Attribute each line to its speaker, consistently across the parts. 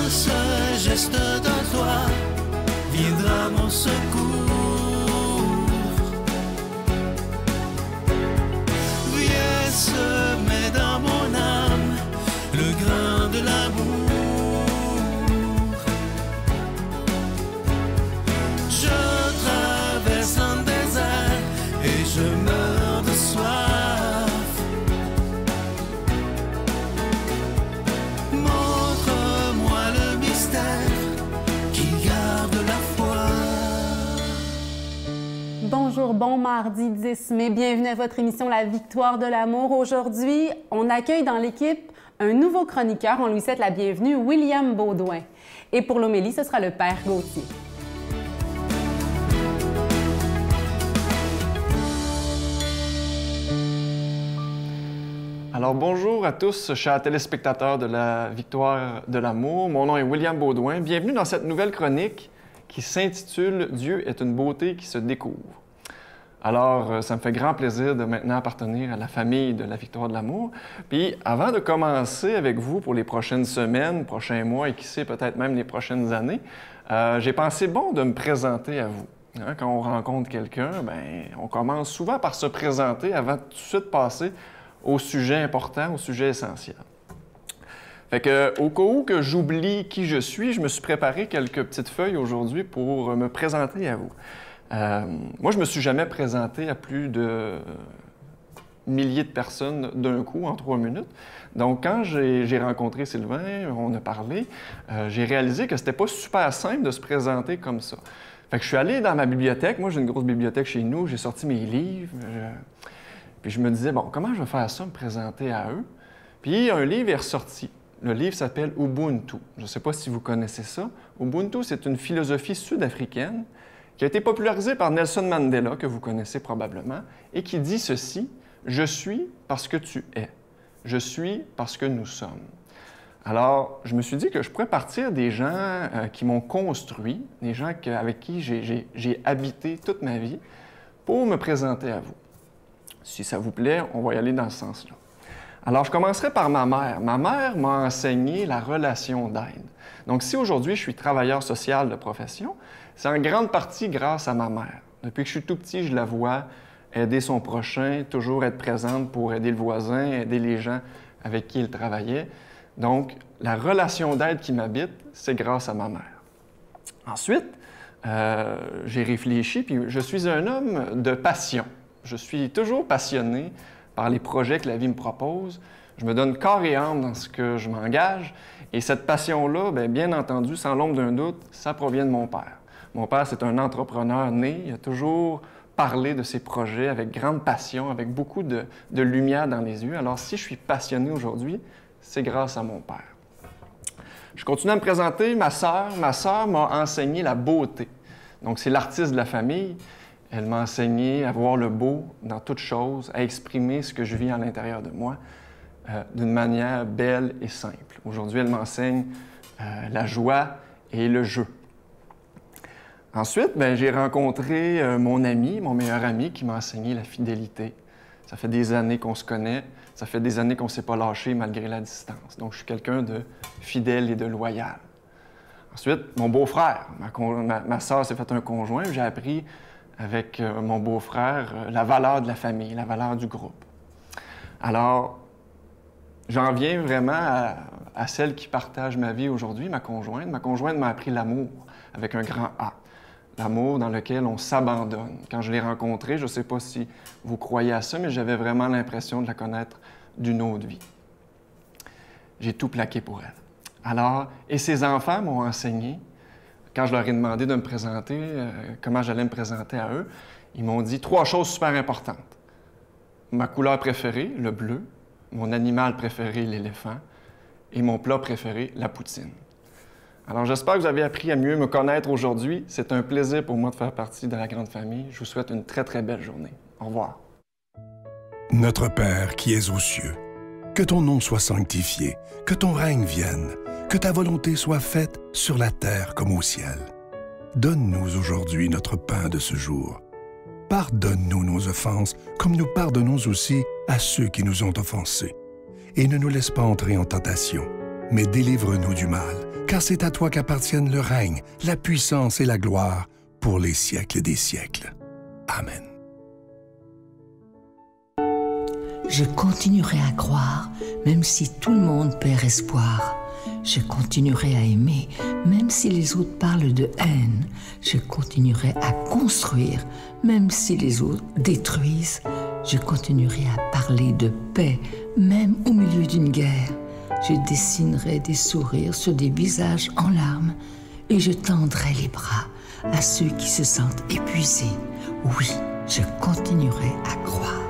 Speaker 1: ce geste de toi viendra mon secours. Viens semer dans mon âme le grain de l'amour. Je traverse un désert et je meurs de soif. Montre-moi le mystère qui garde la foi.
Speaker 2: Bonjour, bon mardi 10 mai. Bienvenue à votre émission La Victoire de l'amour. Aujourd'hui, on accueille dans l'équipe un nouveau chroniqueur. On lui souhaite la bienvenue, William Baudouin. Et pour l'homélie, ce sera le Père Gauthier.
Speaker 3: Alors bonjour à tous, chers téléspectateurs de la Victoire de l'amour. Mon nom est William Baudouin. Bienvenue dans cette nouvelle chronique qui s'intitule « Dieu est une beauté qui se découvre ». Alors, ça me fait grand plaisir de maintenant appartenir à la famille de la Victoire de l'amour. Puis, avant de commencer avec vous pour les prochaines semaines, prochains mois et qui sait, peut-être même les prochaines années, j'ai pensé bon de me présenter à vous. Hein, quand on rencontre quelqu'un, bien, on commence souvent par se présenter avant de tout de suite passer au sujet important, au sujet essentiel. Fait que, au cas où que j'oublie qui je suis, je me suis préparé quelques petites feuilles aujourd'hui pour me présenter à vous. Moi, je ne me suis jamais présenté à plus de milliers de personnes d'un coup, en 3 minutes. Donc, quand j'ai rencontré Sylvain, on a parlé, j'ai réalisé que c'était pas super simple de se présenter comme ça. Fait que je suis allé dans ma bibliothèque. Moi, j'ai une grosse bibliothèque chez nous. J'ai sorti mes livres. Puis je me disais, bon, comment je vais faire ça, me présenter à eux? Puis un livre est ressorti. Le livre s'appelle Ubuntu. Je ne sais pas si vous connaissez ça. Ubuntu, c'est une philosophie sud-africaine qui a été popularisée par Nelson Mandela, que vous connaissez probablement, et qui dit ceci: « Je suis parce que tu es. Je suis parce que nous sommes. » Alors, je me suis dit que je pourrais partir des gens qui m'ont construit, des gens avec qui j'ai habité toute ma vie, pour me présenter à vous. Si ça vous plaît, on va y aller dans ce sens-là. Alors, je commencerai par ma mère. Ma mère m'a enseigné la relation d'aide. Donc, si aujourd'hui je suis travailleur social de profession, c'est en grande partie grâce à ma mère. Depuis que je suis tout petit, je la vois aider son prochain, toujours être présente pour aider le voisin, aider les gens avec qui il travaillait. Donc, la relation d'aide qui m'habite, c'est grâce à ma mère. Ensuite, j'ai réfléchi, puis je suis un homme de passion. Je suis toujours passionné par les projets que la vie me propose. Je me donne corps et âme dans ce que je m'engage. Et cette passion-là, bien entendu, sans l'ombre d'un doute, ça provient de mon père. Mon père, c'est un entrepreneur né. Il a toujours parlé de ses projets avec grande passion, avec beaucoup de lumière dans les yeux. Alors, si je suis passionné aujourd'hui, c'est grâce à mon père. Je continue à me présenter. Ma sœur m'a enseigné la beauté. Donc, c'est l'artiste de la famille. Elle m'a enseigné à voir le beau dans toute chose, à exprimer ce que je vis à l'intérieur de moi d'une manière belle et simple. Aujourd'hui, elle m'enseigne la joie et le jeu. Ensuite, j'ai rencontré mon ami, mon meilleur ami, qui m'a enseigné la fidélité. Ça fait des années qu'on se connaît, ça fait des années qu'on ne s'est pas lâché malgré la distance. Donc, je suis quelqu'un de fidèle et de loyal. Ensuite, mon beau-frère. Ma sœur s'est fait un conjoint. J'ai appris avec mon beau-frère la valeur de la famille, la valeur du groupe. Alors, j'en viens vraiment à celle qui partage ma vie aujourd'hui, ma conjointe. Ma conjointe m'a appris l'amour avec un grand A. L'amour dans lequel on s'abandonne. Quand je l'ai rencontrée, je ne sais pas si vous croyez à ça, mais j'avais vraiment l'impression de la connaître d'une autre vie. J'ai tout plaqué pour elle. Alors, et ses enfants m'ont enseigné. Quand je leur ai demandé de me présenter, comment j'allais me présenter à eux, ils m'ont dit 3 choses super importantes. Ma couleur préférée, le bleu, mon animal préféré, l'éléphant, et mon plat préféré, la poutine. Alors, j'espère que vous avez appris à mieux me connaître aujourd'hui. C'est un plaisir pour moi de faire partie de la grande famille. Je vous souhaite une très, très belle journée. Au revoir.
Speaker 4: Notre Père qui es aux cieux, que ton nom soit sanctifié, que ton règne vienne, que ta volonté soit faite sur la terre comme au ciel. Donne-nous aujourd'hui notre pain de ce jour. Pardonne-nous nos offenses, comme nous pardonnons aussi à ceux qui nous ont offensés. Et ne nous laisse pas entrer en tentation, mais délivre-nous du mal, car c'est à toi qu'appartiennent le règne, la puissance et la gloire pour les siècles des siècles. Amen.
Speaker 5: Je continuerai à croire, même si tout le monde perd espoir. Je continuerai à aimer, même si les autres parlent de haine. Je continuerai à construire, même si les autres détruisent. Je continuerai à parler de paix, même au milieu d'une guerre. Je dessinerai des sourires sur des visages en larmes et je tendrai les bras à ceux qui se sentent épuisés. Oui, je continuerai à croire.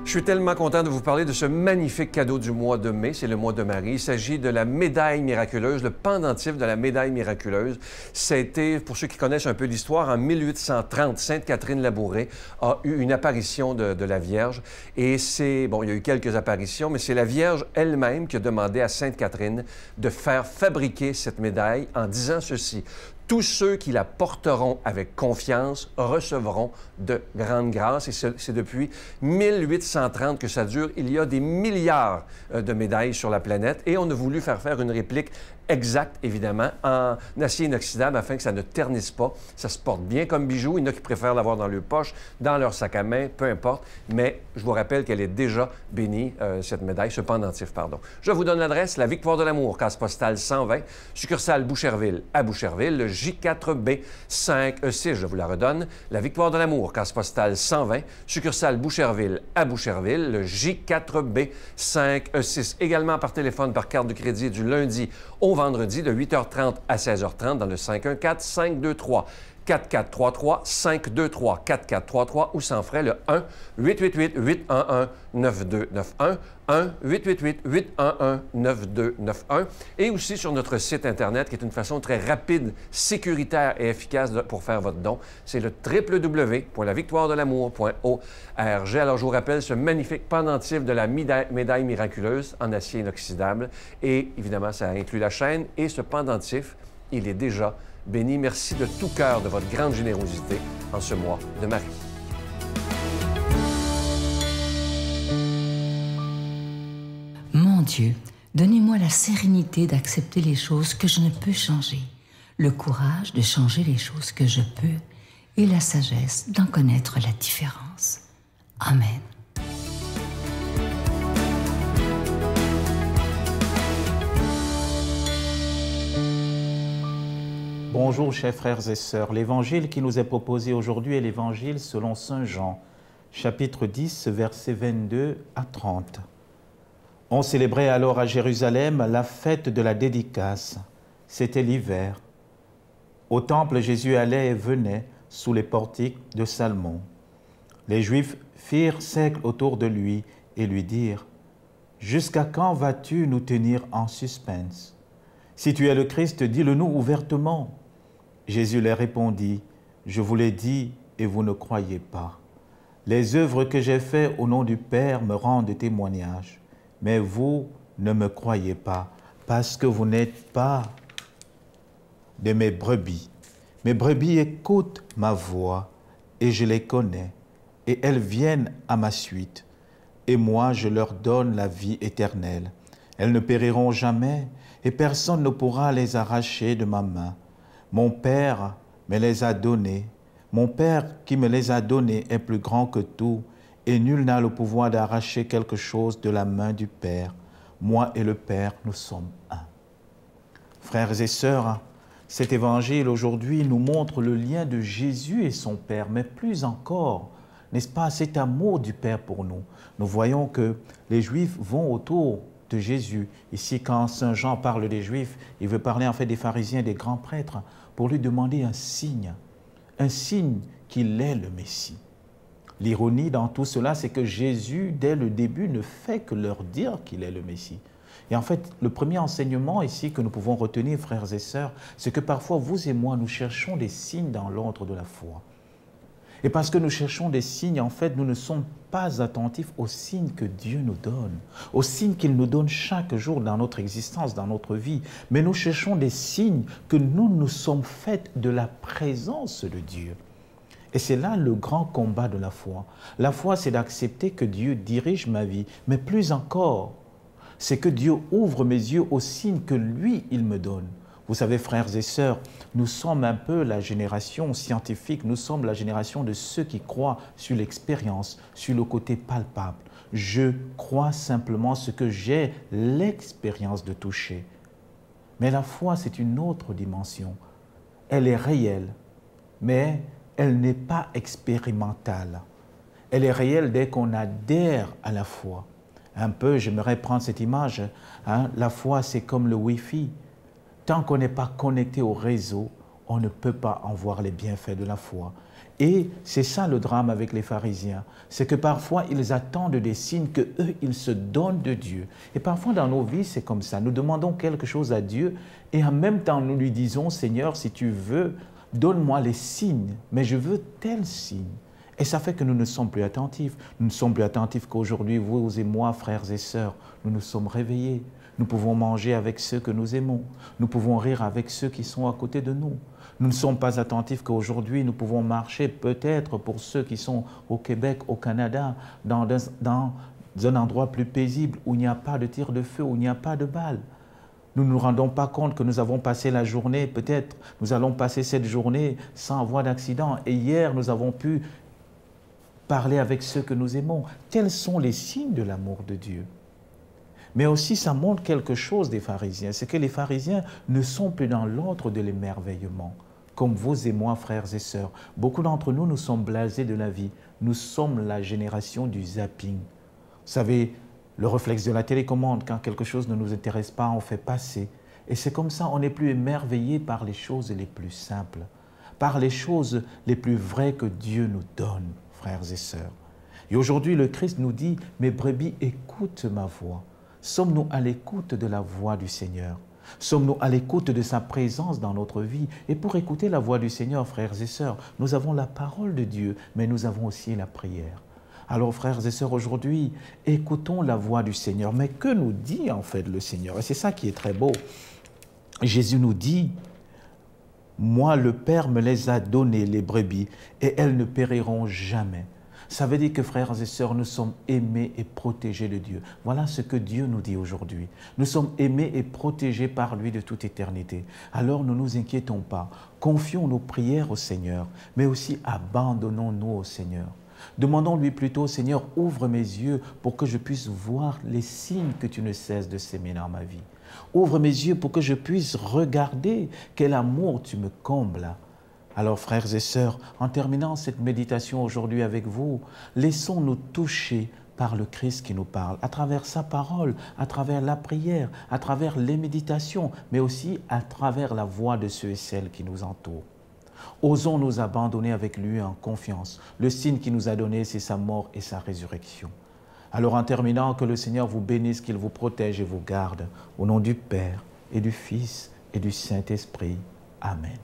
Speaker 6: Je suis tellement content de vous parler de ce magnifique cadeau du mois de mai. C'est le mois de Marie. Il s'agit de la médaille miraculeuse, le pendentif de la médaille miraculeuse. Ça a été, pour ceux qui connaissent un peu l'histoire, en 1830, Sainte Catherine Labouré a eu une apparition de la Vierge. Et c'est, bon, il y a eu quelques apparitions, mais c'est la Vierge elle-même qui a demandé à Sainte Catherine de faire fabriquer cette médaille en disant ceci: tous ceux qui la porteront avec confiance recevront de grandes grâces. Et c'est depuis 1830 que ça dure. Il y a des milliards de médailles sur la planète et on a voulu faire une réplique exacte, évidemment, en acier inoxydable afin que ça ne ternisse pas. Ça se porte bien comme bijou. Il y en a qui préfèrent l'avoir dans leur poche, dans leur sac à main, peu importe. Mais je vous rappelle qu'elle est déjà bénie, cette médaille, ce pendentif, pardon. Je vous donne l'adresse, la Victoire de l'Amour, case postale 120, succursale Boucherville à Boucherville, le J4B 5E6, je vous la redonne. La Victoire de l'Amour, case postale 120, succursale Boucherville à Boucherville, le J4B 5E6. Également par téléphone, par carte de crédit du lundi au vendredi de 8h30 à 16h30 dans le 514-523-4433, 523-4433 ou sans frais le 1-888-811-9291, 1-888-811-9291 et aussi sur notre site Internet qui est une façon très rapide, sécuritaire et efficace pour faire votre don. C'est le www.lavictoiredelamour.org. Alors, je vous rappelle ce magnifique pendentif de la médaille miraculeuse en acier inoxydable et évidemment, ça inclut la chaîne et ce pendentif, il est déjà béni. Merci de tout cœur de votre grande générosité en ce mois de Marie.
Speaker 5: Mon Dieu, donnez-moi la sérénité d'accepter les choses que je ne peux changer, le courage de changer les choses que je peux et la sagesse d'en connaître la différence. Amen.
Speaker 7: Bonjour, chers frères et sœurs. L'évangile qui nous est proposé aujourd'hui est l'évangile selon saint Jean, chapitre 10, versets 22 à 30. On célébrait alors à Jérusalem la fête de la dédicace. C'était l'hiver. Au temple, Jésus allait et venait sous les portiques de Salmon. Les Juifs firent cercle autour de lui et lui dirent: « Jusqu'à quand vas-tu nous tenir en suspense? Si tu es le Christ, dis-le-nous ouvertement. » Jésus leur répondit: « Je vous l'ai dit et vous ne croyez pas. Les œuvres que j'ai faites au nom du Père me rendent témoignage, mais vous ne me croyez pas, parce que vous n'êtes pas de mes brebis. Mes brebis écoutent ma voix, et je les connais, et elles viennent à ma suite, et moi je leur donne la vie éternelle. Elles ne périront jamais, et personne ne pourra les arracher de ma main. Mon Père me les a donnés. Mon Père qui me les a donnés est plus grand que tout, et nul n'a le pouvoir d'arracher quelque chose de la main du Père. Moi et le Père, nous sommes un. » Frères et sœurs, cet évangile aujourd'hui nous montre le lien de Jésus et son Père, mais plus encore, n'est-ce pas, cet amour du Père pour nous. Nous voyons que les Juifs vont autour de Jésus. Ici, quand saint Jean parle des Juifs, il veut parler en fait des pharisiens, des grands prêtres, pour lui demander un signe qu'il est le Messie. L'ironie dans tout cela, c'est que Jésus, dès le début, ne fait que leur dire qu'il est le Messie. Et en fait, le premier enseignement ici que nous pouvons retenir, frères et sœurs, c'est que parfois, vous et moi, nous cherchons des signes dans l'ordre de la foi. Et parce que nous cherchons des signes, en fait, nous ne sommes pas attentifs aux signes que Dieu nous donne, aux signes qu'il nous donne chaque jour dans notre existence, dans notre vie. Mais nous cherchons des signes que nous nous sommes faits de la présence de Dieu. Et c'est là le grand combat de la foi. La foi, c'est d'accepter que Dieu dirige ma vie, mais plus encore, c'est que Dieu ouvre mes yeux aux signes que lui, il me donne. Vous savez, frères et sœurs, nous sommes un peu la génération scientifique, nous sommes la génération de ceux qui croient sur l'expérience, sur le côté palpable. Je crois simplement ce que j'ai l'expérience de toucher. Mais la foi, c'est une autre dimension. Elle est réelle, mais elle n'est pas expérimentale. Elle est réelle dès qu'on adhère à la foi. Un peu, j'aimerais prendre cette image, hein, la foi, c'est comme le Wi-Fi. Tant qu'on n'est pas connecté au réseau, on ne peut pas en voir les bienfaits de la foi. Et c'est ça le drame avec les pharisiens, c'est que parfois ils attendent des signes que eux ils se donnent de Dieu. Et parfois dans nos vies c'est comme ça, nous demandons quelque chose à Dieu et en même temps nous lui disons, Seigneur, si tu veux, donne-moi les signes, mais je veux tel signe. Et ça fait que nous ne sommes plus attentifs. Nous ne sommes plus attentifs qu'aujourd'hui, vous et moi, frères et sœurs, nous nous sommes réveillés. Nous pouvons manger avec ceux que nous aimons. Nous pouvons rire avec ceux qui sont à côté de nous. Nous ne sommes pas attentifs qu'aujourd'hui, nous pouvons marcher peut-être pour ceux qui sont au Québec, au Canada, dans un endroit plus paisible où il n'y a pas de tir de feu, où il n'y a pas de balles. Nous ne nous rendons pas compte que nous avons passé la journée, peut-être nous allons passer cette journée sans avoir d'accident. Et hier, nous avons pu parler avec ceux que nous aimons. Tels sont les signes de l'amour de Dieu. Mais aussi, ça montre quelque chose des pharisiens, c'est que les pharisiens ne sont plus dans l'ordre de l'émerveillement. Comme vous et moi, frères et sœurs, beaucoup d'entre nous, nous sommes blasés de la vie. Nous sommes la génération du zapping. Vous savez, le réflexe de la télécommande, quand quelque chose ne nous intéresse pas, on fait passer. Et c'est comme ça, on n'est plus émerveillé par les choses les plus simples, par les choses les plus vraies que Dieu nous donne, frères et sœurs. Et aujourd'hui, le Christ nous dit, « Mes brebis, écoute ma voix ». Sommes-nous à l'écoute de la voix du Seigneur? Sommes-nous à l'écoute de sa présence dans notre vie? Et pour écouter la voix du Seigneur, frères et sœurs, nous avons la parole de Dieu, mais nous avons aussi la prière. Alors, frères et sœurs, aujourd'hui, écoutons la voix du Seigneur. Mais que nous dit en fait le Seigneur? Et c'est ça qui est très beau. Jésus nous dit, « Moi, le Père me les a données, les brebis, et elles ne périront jamais. » Ça veut dire que, frères et sœurs, nous sommes aimés et protégés de Dieu. Voilà ce que Dieu nous dit aujourd'hui. Nous sommes aimés et protégés par lui de toute éternité. Alors ne nous inquiétons pas. Confions nos prières au Seigneur, mais aussi abandonnons-nous au Seigneur. Demandons-lui plutôt, Seigneur, ouvre mes yeux pour que je puisse voir les signes que tu ne cesses de s'aimer dans ma vie. Ouvre mes yeux pour que je puisse regarder quel amour tu me combles. Alors, frères et sœurs, en terminant cette méditation aujourd'hui avec vous, laissons-nous toucher par le Christ qui nous parle, à travers sa parole, à travers la prière, à travers les méditations, mais aussi à travers la voix de ceux et celles qui nous entourent. Osons nous abandonner avec lui en confiance. Le signe qu'il nous a donné, c'est sa mort et sa résurrection. Alors, en terminant, que le Seigneur vous bénisse, qu'il vous protège et vous garde. Au nom du Père et du Fils et du Saint-Esprit. Amen.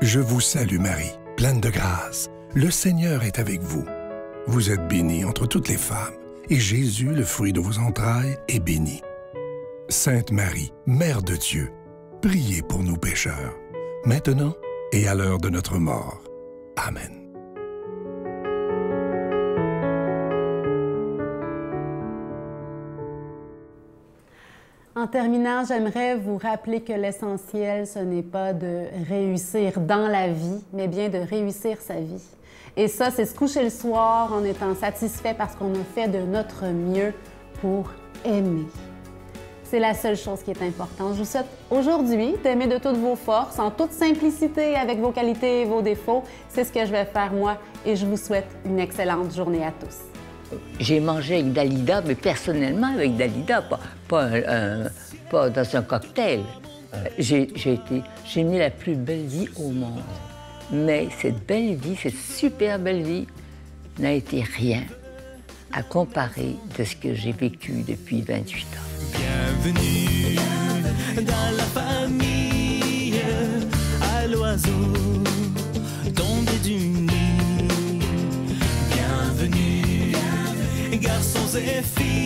Speaker 4: Je vous salue Marie, pleine de grâce. Le Seigneur est avec vous. Vous êtes bénie entre toutes les femmes, et Jésus, le fruit de vos entrailles, est béni. Sainte Marie, Mère de Dieu, priez pour nous pécheurs, maintenant et à l'heure de notre mort. Amen.
Speaker 2: En terminant, j'aimerais vous rappeler que l'essentiel, ce n'est pas de réussir dans la vie, mais bien de réussir sa vie. Et ça, c'est se coucher le soir en étant satisfait parce qu'on a fait de notre mieux pour aimer. C'est la seule chose qui est importante. Je vous souhaite aujourd'hui d'aimer de toutes vos forces, en toute simplicité, avec vos qualités et vos défauts. C'est ce que je vais faire moi et je vous souhaite une excellente journée à tous.
Speaker 8: J'ai mangé avec Dalida, mais personnellement avec Dalida, pas dans un cocktail. J'ai mis la plus belle vie au monde. Mais cette belle vie, cette super belle vie, n'a été rien à comparer de ce que j'ai vécu depuis 28 ans.
Speaker 1: Bienvenue dans la famille, à l'oiseau tombé du nid. Bienvenue, garçons et filles.